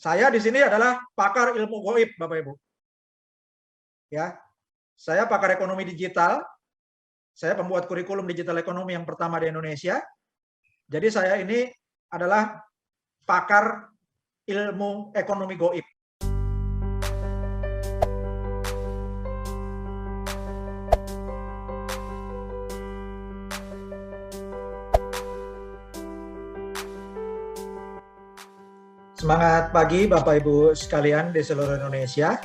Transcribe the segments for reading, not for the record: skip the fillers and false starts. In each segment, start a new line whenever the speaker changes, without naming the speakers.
Saya di sini adalah pakar ilmu goib, Bapak Ibu. Ya, saya pakar ekonomi digital. Saya pembuat kurikulum digital ekonomi yang pertama di Indonesia. Jadi saya ini adalah pakar ilmu ekonomi goib. Semangat pagi Bapak Ibu sekalian di seluruh Indonesia.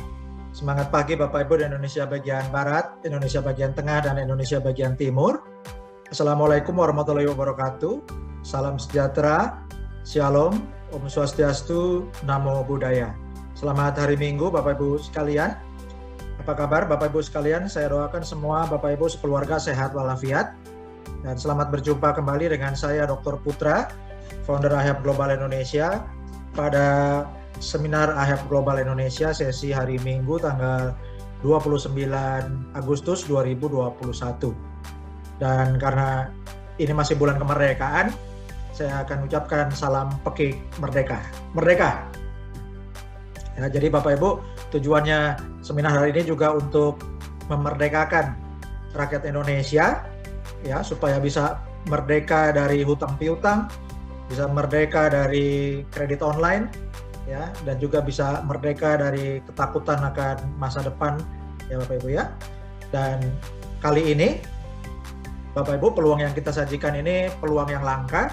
Semangat pagi Bapak Ibu di Indonesia bagian Barat, Indonesia bagian Tengah, dan Indonesia bagian Timur. Assalamualaikum warahmatullahi wabarakatuh. Salam sejahtera, Shalom, Om Swastiastu, Namo Buddhaya. Selamat hari Minggu Bapak Ibu sekalian. Apa kabar Bapak Ibu sekalian? Saya doakan semua Bapak Ibu sekeluarga sehat walafiat. Dan selamat berjumpa kembali dengan saya Dr. Putra, founder AHEP Global Indonesia, pada seminar AHEP Global Indonesia sesi hari Minggu tanggal 29 Agustus 2021. Dan karena ini masih bulan kemerdekaan, saya akan ucapkan salam pekik merdeka. Merdeka! Ya, jadi Bapak Ibu, tujuannya seminar hari ini juga untuk memerdekakan rakyat Indonesia, ya, supaya bisa merdeka dari hutang piutang, bisa merdeka dari kredit online, ya, dan juga bisa merdeka dari ketakutan akan masa depan, ya Bapak Ibu ya. Dan kali ini Bapak Ibu, peluang yang kita sajikan ini peluang yang langka,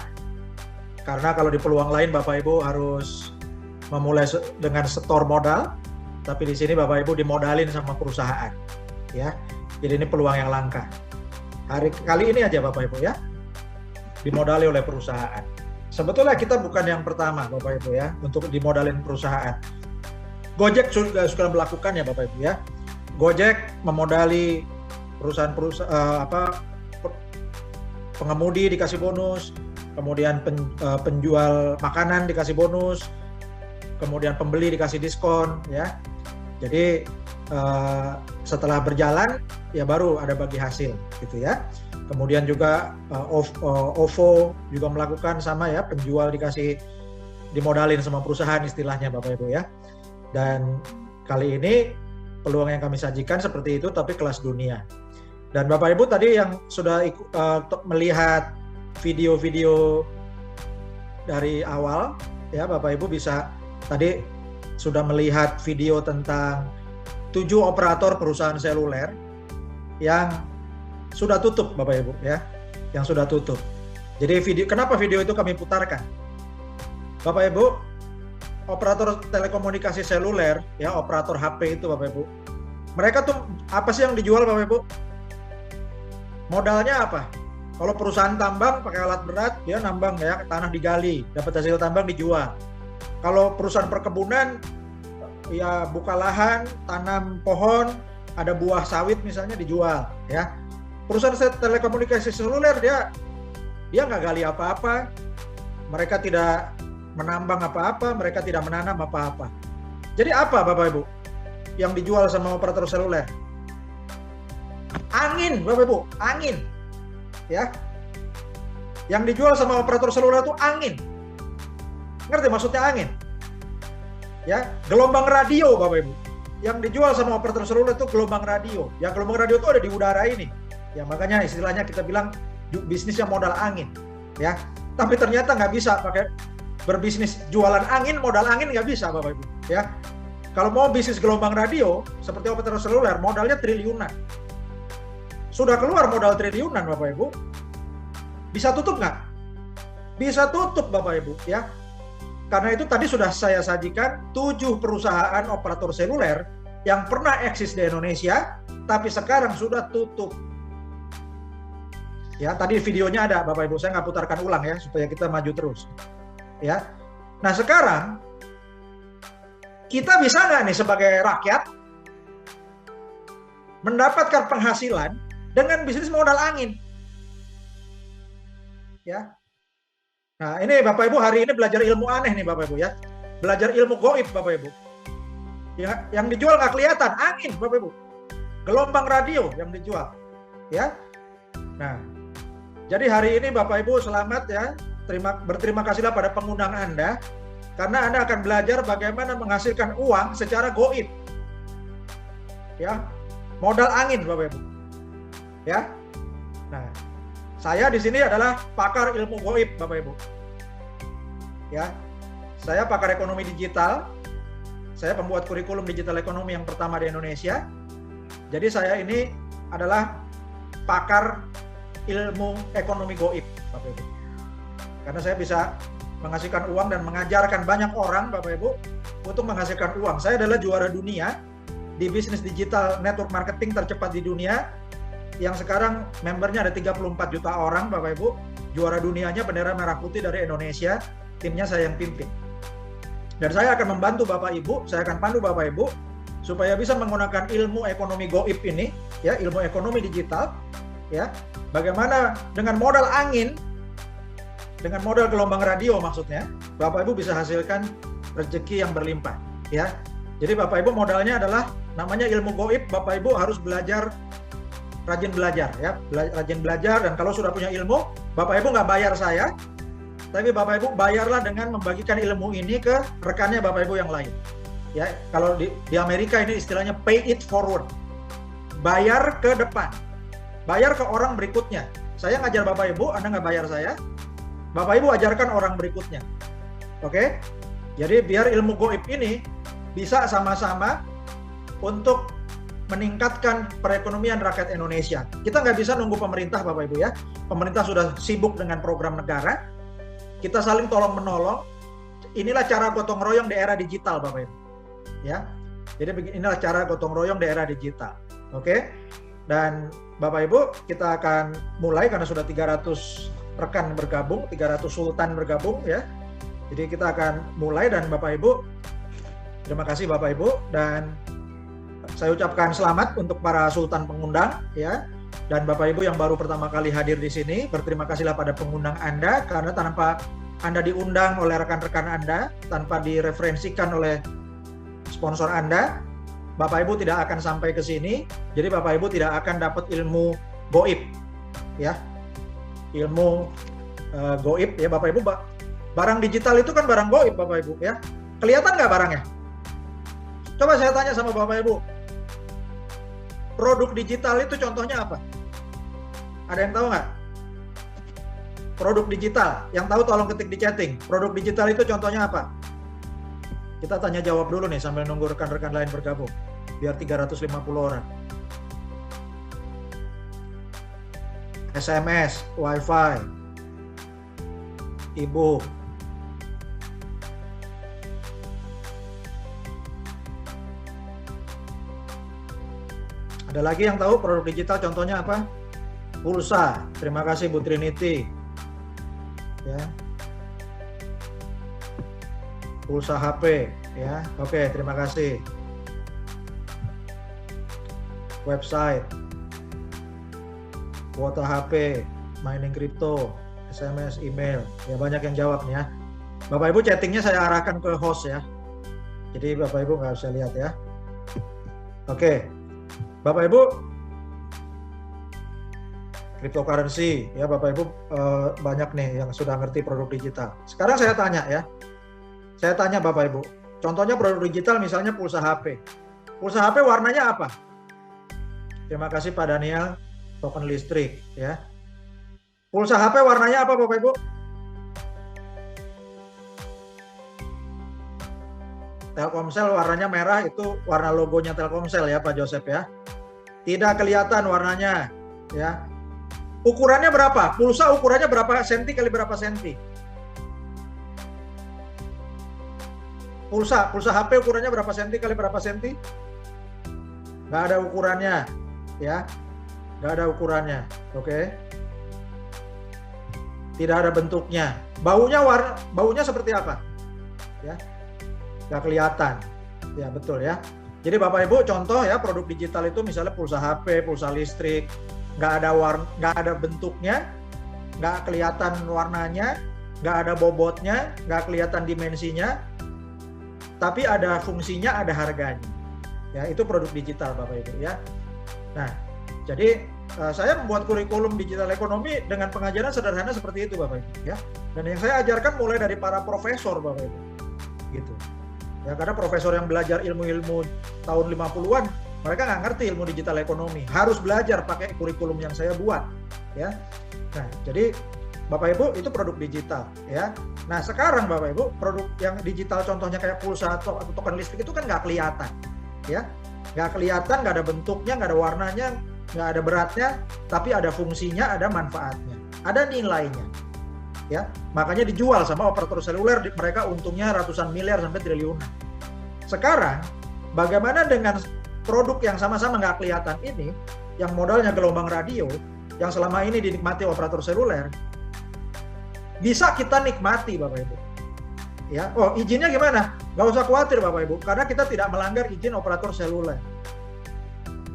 karena kalau di peluang lain Bapak Ibu harus memulai dengan setor modal, tapi di sini Bapak Ibu dimodalin sama perusahaan, ya. Jadi ini peluang yang langka. Kali ini aja Bapak Ibu ya, dimodali oleh perusahaan. Sebetulnya kita bukan yang pertama Bapak Ibu ya untuk dimodalin perusahaan. Gojek sudah melakukan ya Bapak Ibu ya. Gojek memodali perusahaan pengemudi dikasih bonus, kemudian penjual makanan dikasih bonus, kemudian pembeli dikasih diskon ya. Jadi setelah berjalan ya baru ada bagi hasil gitu ya. Kemudian juga OVO juga melakukan sama ya, penjual dimodalin sama perusahaan istilahnya Bapak Ibu ya. Dan kali ini peluang yang kami sajikan seperti itu tapi kelas dunia. Dan Bapak Ibu tadi yang sudah melihat video-video dari awal ya, Bapak Ibu bisa tadi sudah melihat video tentang 7 operator perusahaan seluler yang sudah tutup Bapak Ibu ya, yang sudah tutup. Jadi kenapa video itu kami putarkan? Bapak Ibu, operator telekomunikasi seluler ya, operator HP itu Bapak Ibu. Mereka tuh apa sih yang dijual Bapak Ibu? Modalnya apa? Kalau perusahaan tambang pakai alat berat, dia nambang ya, tanah digali, dapat hasil tambang dijual. Kalau perusahaan perkebunan ya buka lahan, tanam pohon, ada buah sawit misalnya dijual ya. Perusahaan telekomunikasi seluler dia nggak gali apa-apa, mereka tidak menambang apa-apa, mereka tidak menanam apa-apa. Jadi apa Bapak Ibu yang dijual sama operator seluler? Angin Bapak Ibu, angin ya. Yang dijual sama operator seluler itu angin. Ngerti maksudnya angin? Ya, gelombang radio Bapak Ibu. Yang dijual sama operator seluler itu gelombang radio. Ya, gelombang radio itu ada di udara ini. Ya, makanya istilahnya kita bilang bisnisnya modal angin. Ya, tapi ternyata nggak bisa pakai berbisnis jualan angin, modal angin nggak bisa Bapak Ibu. Ya, kalau mau bisnis gelombang radio seperti operator seluler, modalnya triliunan. Sudah keluar modal triliunan Bapak Ibu. Bisa tutup nggak? Bisa tutup Bapak Ibu ya. Karena itu tadi sudah saya sajikan 7 perusahaan operator seluler yang pernah eksis di Indonesia, tapi sekarang sudah tutup. Ya, tadi videonya ada Bapak Ibu, saya nggak putarkan ulang ya, supaya kita maju terus. Ya, nah sekarang kita bisa nggak nih sebagai rakyat mendapatkan penghasilan dengan bisnis modal angin? Ya. Nah ini Bapak Ibu hari ini belajar ilmu aneh nih Bapak Ibu ya. Belajar ilmu goib Bapak Ibu. Ya, yang dijual nggak kelihatan, angin Bapak Ibu. Gelombang radio yang dijual. Ya. Nah, jadi hari ini Bapak Ibu selamat ya. Berterima kasihlah pada pengundang Anda Karena Anda akan belajar bagaimana menghasilkan uang secara goib. Ya, modal angin Bapak Ibu. Ya. Nah, saya di sini adalah pakar ilmu goib Bapak Ibu. Ya. Saya pakar ekonomi digital. Saya pembuat kurikulum digital ekonomi yang pertama di Indonesia. Jadi saya ini adalah pakar ilmu ekonomi goib Bapak Ibu. Karena saya bisa menghasilkan uang dan mengajarkan banyak orang Bapak Ibu untuk menghasilkan uang. Saya adalah juara dunia di bisnis digital network marketing tercepat di dunia, yang sekarang membernya ada 34 juta orang Bapak Ibu. Juara dunianya bendera merah putih dari Indonesia, timnya saya yang pimpin. Dan saya akan membantu Bapak Ibu, saya akan pandu Bapak Ibu supaya bisa menggunakan ilmu ekonomi goib ini, ya, ilmu ekonomi digital, ya. Bagaimana dengan modal angin, dengan modal gelombang radio maksudnya, Bapak Ibu bisa hasilkan rezeki yang berlimpah, ya. Jadi Bapak Ibu modalnya adalah namanya ilmu goib. Bapak Ibu harus belajar, rajin belajar, ya, rajin belajar. Dan kalau sudah punya ilmu, Bapak Ibu nggak bayar saya, tapi Bapak Ibu bayarlah dengan membagikan ilmu ini ke rekannya Bapak Ibu yang lain. Ya, kalau di Amerika ini istilahnya pay it forward, bayar ke depan, bayar ke orang berikutnya. Saya ngajar Bapak Ibu, Anda nggak bayar saya, Bapak Ibu ajarkan orang berikutnya. Oke? Jadi biar ilmu goib ini bisa sama-sama untuk meningkatkan perekonomian rakyat Indonesia. Kita nggak bisa nunggu pemerintah Bapak Ibu ya. Pemerintah sudah sibuk dengan program negara. Kita saling tolong-menolong. Inilah cara gotong royong di era digital Bapak Ibu. Ya. Jadi inilah cara gotong royong di era digital. Oke? Dan Bapak Ibu, kita akan mulai karena sudah 300 rekan bergabung, 300 sultan bergabung ya. Jadi kita akan mulai, dan Bapak Ibu, terima kasih Bapak Ibu, dan saya ucapkan selamat untuk para sultan pengundang ya. Dan Bapak Ibu yang baru pertama kali hadir di sini, berterima kasihlah pada pengundang Anda, karena tanpa Anda diundang oleh rekan-rekan Anda, tanpa direferensikan oleh sponsor Anda, Bapak Ibu tidak akan sampai ke sini. Jadi Bapak Ibu tidak akan dapat ilmu goib ya. Ilmu goib ya Bapak Ibu. Barang digital itu kan barang goib Bapak Ibu ya. Kelihatan nggak barangnya? Coba saya tanya sama Bapak Ibu, produk digital itu contohnya apa? Ada yang tahu nggak? Produk digital, yang tahu tolong ketik di chatting. Produk digital itu contohnya apa? Kita tanya jawab dulu nih sambil nunggu rekan-rekan lain bergabung, biar 350 orang. SMS, WiFi, e-book. Ada lagi yang tahu produk digital contohnya apa? Pulsa. Terima kasih Bu Trinity. Ya. Pulsa HP ya. Oke, terima kasih. Website. Kuota HP, mining crypto, SMS, email. Ya, banyak yang jawab nih ya. Bapak Ibu chattingnya saya arahkan ke host ya. Jadi Bapak Ibu nggak bisa lihat ya. Oke. Bapak Ibu, cryptocurrency ya Bapak Ibu, banyak nih yang sudah ngerti produk digital. Sekarang saya tanya ya, saya tanya Bapak Ibu, contohnya produk digital misalnya pulsa HP. Pulsa HP warnanya apa? Terima kasih Pak Daniel, token listrik ya. Pulsa HP warnanya apa Bapak Ibu? Telkomsel warnanya merah, itu warna logonya Telkomsel ya Pak Joseph ya. Tidak kelihatan warnanya ya. Ukurannya berapa? Pulsa ukurannya berapa senti kali berapa senti? Pulsa HP ukurannya berapa senti kali berapa senti? Nggak ada ukurannya ya. Nggak ada ukurannya. Oke. Tidak ada bentuknya. Baunya seperti apa? Ya. Nggak kelihatan. Ya betul ya. Jadi Bapak Ibu contoh ya, produk digital itu misalnya pulsa HP, pulsa listrik, nggak ada bentuknya, nggak kelihatan warnanya, nggak ada bobotnya, nggak kelihatan dimensinya, tapi ada fungsinya, ada harganya. Ya itu produk digital Bapak Ibu ya. Nah jadi saya membuat kurikulum digital ekonomi dengan pengajaran sederhana seperti itu Bapak Ibu ya. Dan yang saya ajarkan mulai dari para profesor Bapak Ibu. gitu. Ya, karena profesor yang belajar ilmu-ilmu tahun 50-an, mereka nggak ngerti ilmu digital ekonomi. Harus belajar pakai kurikulum yang saya buat. Ya. Nah, jadi Bapak Ibu itu produk digital. Ya. Nah, sekarang Bapak Ibu produk yang digital contohnya kayak pulsa atau token listrik itu kan nggak kelihatan. Ya. Nggak kelihatan, nggak ada bentuknya, nggak ada warnanya, nggak ada beratnya, tapi ada fungsinya, ada manfaatnya, ada nilainya. Ya, makanya dijual sama operator seluler, mereka untungnya ratusan miliar sampai triliunan. Sekarang, bagaimana dengan produk yang sama-sama nggak kelihatan ini, yang modalnya gelombang radio, yang selama ini dinikmati operator seluler, bisa kita nikmati, Bapak Ibu. Ya, oh izinnya gimana? Nggak usah khawatir, Bapak Ibu, karena kita tidak melanggar izin operator seluler.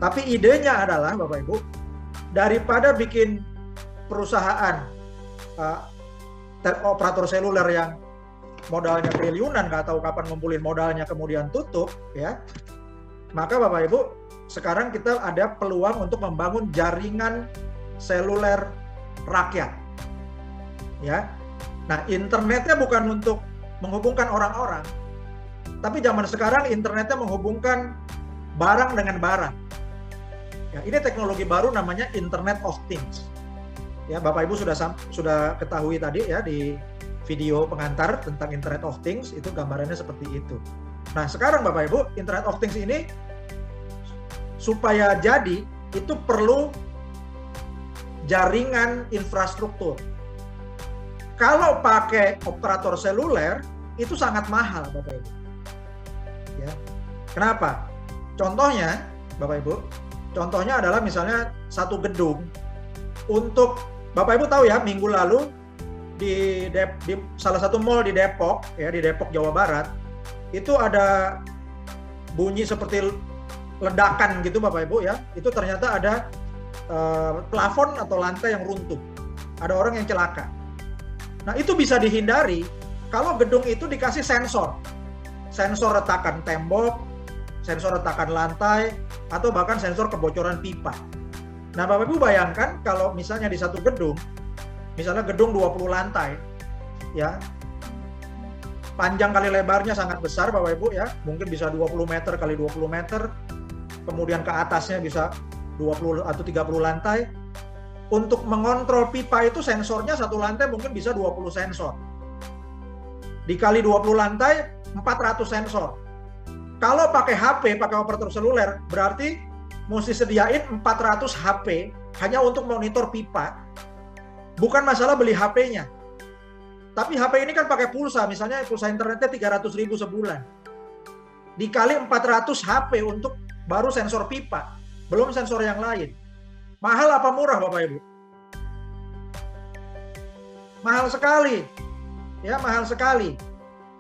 Tapi idenya adalah, Bapak Ibu, daripada bikin perusahaan operator seluler yang modalnya triliunan, nggak tahu kapan ngumpulin modalnya kemudian tutup, ya. Maka Bapak Ibu, sekarang kita ada peluang untuk membangun jaringan seluler rakyat, ya. Nah, internetnya bukan untuk menghubungkan orang-orang, tapi zaman sekarang internetnya menghubungkan barang dengan barang. Ya, ini teknologi baru namanya Internet of Things. Ya, Bapak Ibu sudah ketahui tadi ya di video pengantar tentang Internet of Things, itu gambarannya seperti itu. Nah, sekarang Bapak Ibu, Internet of Things ini supaya jadi itu perlu jaringan infrastruktur. Kalau pakai operator seluler itu sangat mahal, Bapak Ibu. Ya. Kenapa? Contohnya, Bapak Ibu, contohnya adalah misalnya satu gedung untuk Bapak Ibu tahu ya, minggu lalu di salah satu mall di Depok, ya di Depok Jawa Barat, itu ada bunyi seperti ledakan gitu, Bapak Ibu ya. Itu ternyata ada plafon atau lantai yang runtuh. Ada orang yang celaka. Nah, itu bisa dihindari kalau gedung itu dikasih sensor. Sensor retakan tembok, sensor retakan lantai, atau bahkan sensor kebocoran pipa. Nah, Bapak Ibu bayangkan kalau misalnya di satu gedung, misalnya gedung 20 lantai, ya, panjang kali lebarnya sangat besar Bapak Ibu ya, mungkin bisa 20 meter kali 20 meter, kemudian ke atasnya bisa 20 atau 30 lantai. Untuk mengontrol pipa itu sensornya satu lantai mungkin bisa 20 sensor. Dikali 20 lantai, 400 sensor. Kalau pakai HP, pakai operator seluler, berarti mesti sediain 400 HP hanya untuk monitor pipa. Bukan masalah beli HP-nya. Tapi HP ini kan pakai pulsa, misalnya pulsa internetnya 300.000 sebulan. Dikali 400 HP untuk baru sensor pipa, belum sensor yang lain. Mahal apa murah Bapak Ibu? Mahal sekali. Ya, mahal sekali.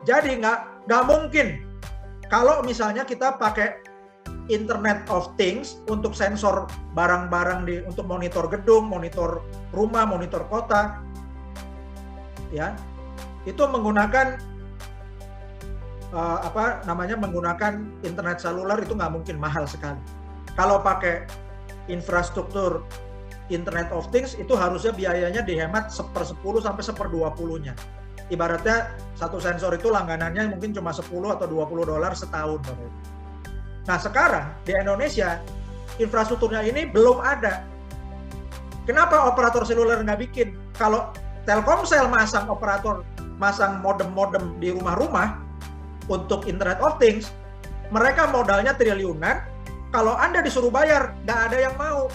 Jadi nggak mungkin kalau misalnya kita pakai Internet of Things untuk sensor barang-barang untuk monitor gedung, monitor rumah, monitor kota, ya, itu menggunakan menggunakan internet seluler itu nggak mungkin, mahal sekali. Kalau pakai infrastruktur Internet of Things itu harusnya biayanya dihemat 1/10 sampai 1/20-nya. Ibaratnya satu sensor itu langganannya mungkin cuma 10 atau $20 setahun. Nah, sekarang di Indonesia infrastrukturnya ini belum ada. Kenapa operator seluler nggak bikin? Kalau Telkomsel masang modem-modem di rumah-rumah untuk Internet of Things, mereka modalnya triliunan. Kalau Anda disuruh bayar, nggak ada yang mau.